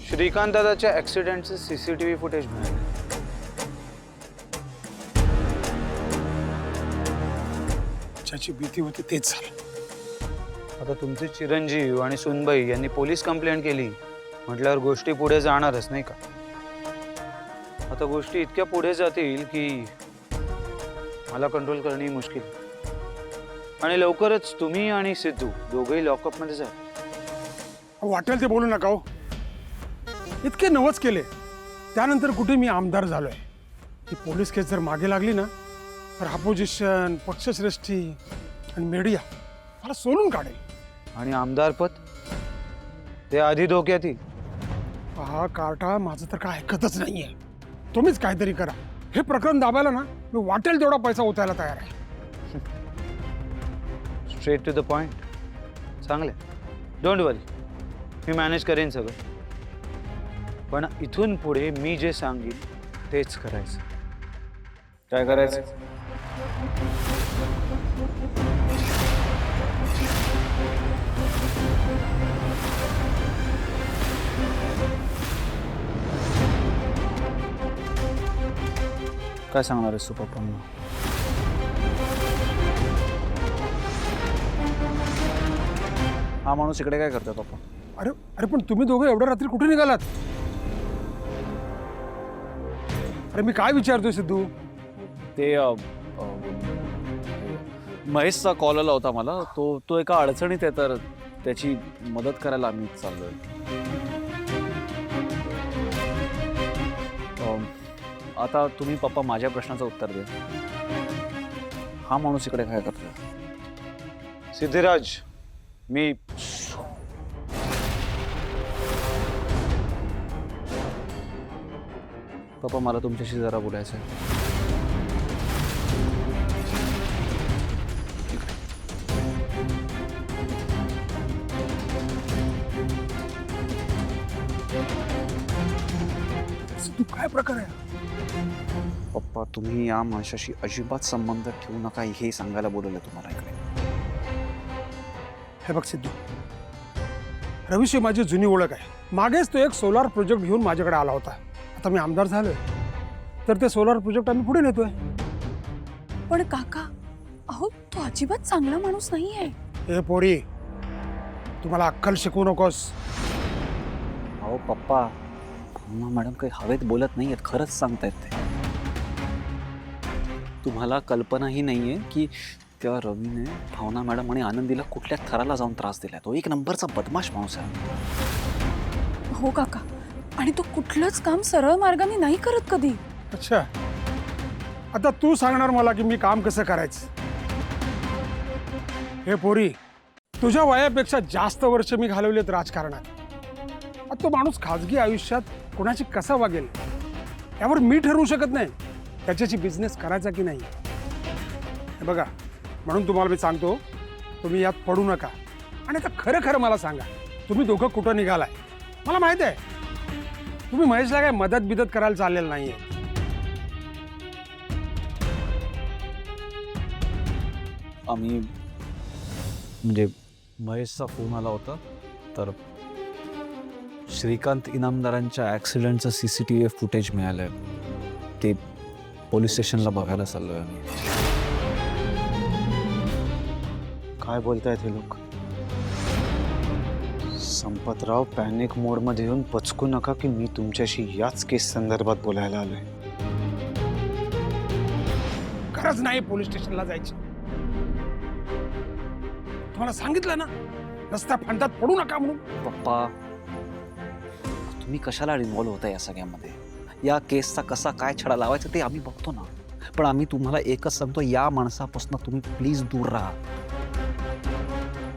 श्रीकांत दादाच्या ऍक्सिडेंटचे CCTV footage मिळाले. ज्याची भीती होती तेच झालं. आता तुमचे चिरंजीव आणि सुनबाई यांनी पोलीस कंप्लेंट केली म्हटल्यावर गोष्टी पुढे जाणारच नाही का? आता गोष्टी इतक्या पुढे जातील की मला कंट्रोल करणे मुश्किल. आणि लवकरच तुम्ही आणि सिद्धू दोघेही लॉकअप मध्ये जा. वाटेल ते बोलू नका हो. इतके नवच केले त्यानंतर कुठे मी आमदार झालोय. ही पोलीस केस जर मागे लागली ना तर अपोजिशन, पक्षश्रेष्ठी आणि मीडिया मला सोलून काढेल. आणि आमदारपद ते आधी धोक्यात येईल. हा कार्टा माझं तर काय ऐकतच नाहीये. तुम्हीच काहीतरी करा. हे प्रकरण दाबायला ना मी वाटेल तेवढा पैसा उतायला तयार आहे. Straight to the point. चांगले. डोंट वरी, मी मॅनेज करेन सगळं. पण इथून पुढे मी जे सांगेन तेच करायचं. काय करायचं? काय सांगणार आहेस तू पप्पांना? हा माणूस इकडे काय करतोय पप्पा? अरे अरे पण तुम्ही दोघं एवढ्या रात्री कुठे निघालात? अरे मी काय विचारतोय सिद्धू? ते महेशचा कॉल आला होता मला. तो एका अडचणीत आहे तर त्याची मदत करायला आम्ही चाललोय. आता तुम्ही पप्पा माझ्या प्रश्नाचं उत्तर द्या. हा माणूस इकडे काय करतोय? सिद्धिराज, मी पप्पा मला तुमच्याशी जरा बोलायचं आहे. सिद्धू काय प्रकार आहे? पप्पा तुम्ही या माणसाशी अजिबात संबंध ठेवू नका हे सांगायला बोलवलं तुम्हाला इकडे. हे बघ सिद्धू, रवीशी माझी जुनी ओळख आहे. मागेच तो एक सोलार प्रोजेक्ट घेऊन माझ्याकडे आला होता. आता मी आमदार झालोय तर ते सोलार प्रोजेक्ट आम्ही पुढे नेतोय. पण काका, अहो तो अजिबात चांगला माणूस नाहीये. हे पोरी, तुम्हाला अक्कल शिकवू नकोस. अहो पप्पा, मॅडम काही हवेत बोलत नाहीयेत, खरंच सांगतायत ते. तुम्हाला कल्पनाही नाहीये की त्या रवीने भावना मॅडम आणि आनंदीला कुठल्या थराला जाऊन त्रास दिलाय. तो एक नंबरचा बदमाश माणूस आहे. हो काका, आणि तो कुठलंच काम सरळ मार्गाने नाही करत कधी. अच्छा, आता तू सांगणार मला की मी काम कसं करायचं? हे पोरी, तुझ्या वयापेक्षा जास्त वर्ष मी घालवलेत राजकारणात. आता तो माणूस खाजगी आयुष्यात कोणाशी कसा वागेल यावर मी ठरवू शकत नाही त्याच्याशी बिझनेस करायचा की नाही. हे बघा, म्हणून तुम्हाला मी सांगतो, तुम्ही यात पडू नका. आणि आता खरं खरं मला सांगा, तुम्ही दोघं कुठं निघालाय? मला माहित आहे तुम्ही महेशला काय मदत बिदत करायला चाललेलं नाहीये. आम्ही म्हणजे महेशचा फोन आला होता तर श्रीकांत इनामदारांच्या ॲक्सिडेंटचं CCTV फुटेज मिळालंय. ते पोलीस स्टेशनला बघायला चाललोय आम्ही. काय बोलतायत हे लोक? संपतराव, पॅनिक मोड मध्ये येऊन पचकू नका की मी तुमच्याशी याच केस संदर्भात बोलायला आलोय. गरज नाही पोलीस स्टेशनला जायची. तुम्हाला सांगितलं ना, रस्त्या फांटात पडू नका म्हणून. पप्पा, तुम्ही कशाला इन्व्हॉल्व होता या सगळ्यामध्ये? या केसचा कसा काय छडा लावायचा ते आम्ही बघतो ना. पण आम्ही तुम्हाला एकच सांगतो, या माणसापासून तुम्ही प्लीज दूर राहा.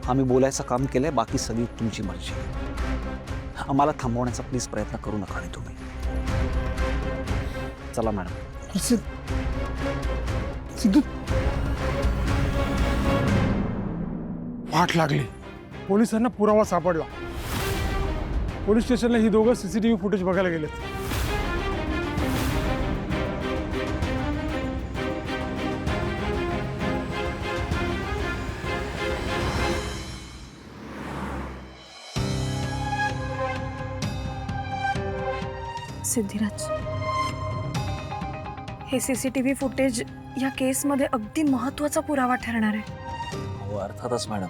आम्ही बोलायचं काम केलंय, बाकी सगळी तुमची मर्जी. आम्हाला थांबवण्याचा प्लीज प्रयत्न करू नका. आणि तुम्ही चला मॅडम. सिद्धू, वाट लागली. पोलिसांना पुरावा सापडला. पोलीस स्टेशनला ही दोघं CCTV फुटेज बघायला गेलेत. सिद्धिराज, हे सीसीटीव्ही फुटेज या केसमध्ये अगदी महत्वाचा पुरावा ठरणार आहे. हो अर्थातच मॅडम.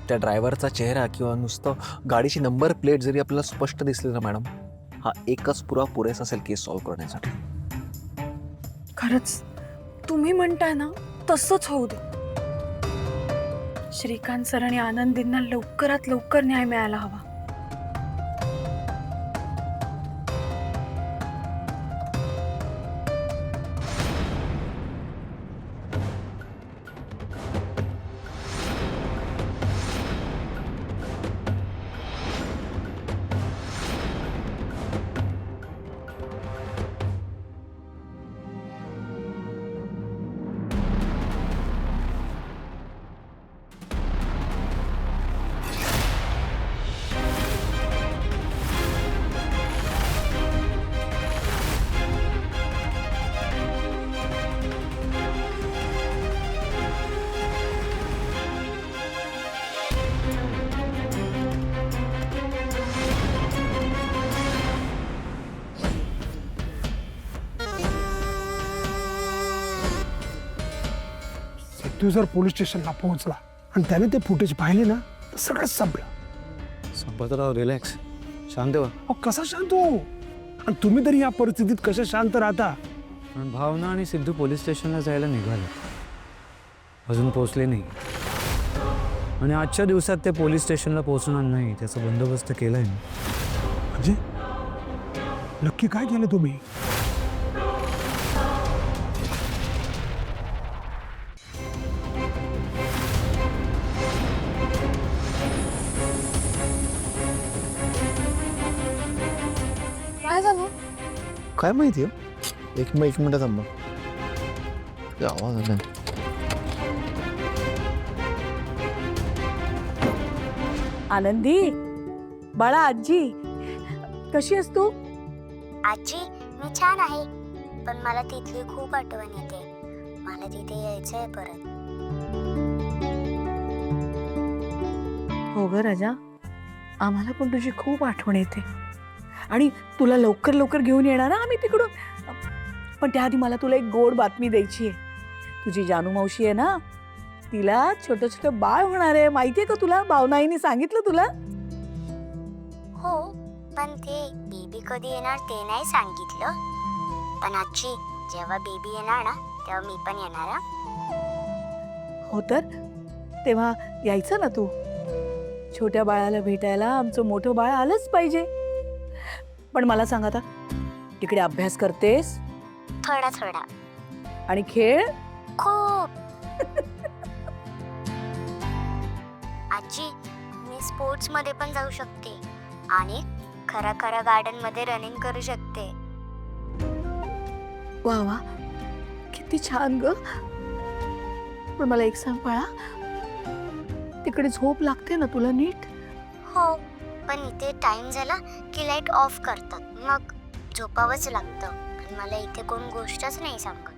त्या ड्रायव्हरचा चेहरा किंवा नुसतं गाडीची नंबर प्लेट जरी आपल्याला स्पष्ट दिसली ना मॅडम, हा एकच पुरावा पुरेसा असेल केस सॉल्व्ह करण्यासाठी. खरंच तुम्ही म्हणताय ना तसंच होऊ दे. श्रीकांत सर आणि आनंदींना लवकरात लवकर न्याय मिळायला हवा. सिद्धू जर पोलीस स्टेशनला पोहोचला आणि त्याने ते फुटेज पाहिले ना तर सगळंच संपलं. संपतराव रिलॅक्स, शांत व्हा. अहो कसा शांत हो? आणि तुम्ही तरी या परिस्थितीत कशा शांत राहता? पण भावना आणि सिद्धू पोलीस स्टेशनला जायला निघाले, अजून पोहोचले नाही. आणि आजच्या दिवसात ते पोलीस स्टेशनला पोहोचणार नाही त्याचा बंदोबस्त केलाय मी. म्हणजे नक्की काय केलं तुम्ही? काय झालं? काय माहिती हो? एक मिनिट थांबा. काय आवाज आला? आनंदी, बाळा, आजी कशी आहेस तू? आजी मी छान आहे, पण मला तिथली खूप आठवण येते. मला तिथे यायचंय परत. हो ग राजा, आम्हाला पण तुझी खूप आठवण येते आणि तुला लवकर लवकर घेऊन येणार ना आम्ही तिकडून. पण त्याआधी मला तुला एक गोड बातमी द्यायची आहे. तुझी जानू मावशी आहे ना, तिला छोटं छोटं बाळ होणार आहे. माहितीये का तुला? भावनाईने सांगितलं तुला? हो, पण ते बेबी कधी येणार ते नाही सांगितलं. पण आजी, जेव्हा बेबी येणार ना तेव्हा मी पण येणार हा. हो तर तेव्हा यायचं ना तू. छोट्या बाळाला भेटायला आमचं मोठं बाळ आलंच पाहिजे. पण मला सांग आता, तिकडे अभ्यास करतेस थोडा थोडा आणि खेळ? खूप. आजी, मी स्पोर्ट्स मध्ये पण जाऊ शकते आणि खरा खरा गार्डन मध्ये रनिंग करू शकते. वा वा, किती छान ग. पण मला एक सांग बाळा, तिकडे झोप लागते ना तुला नीट? हो, पण इथे टाइम झाला की लाईट ऑफ करतात, मग झोपावंच लागतं. पण मला इथे कोण गोष्टच नाही सांगत.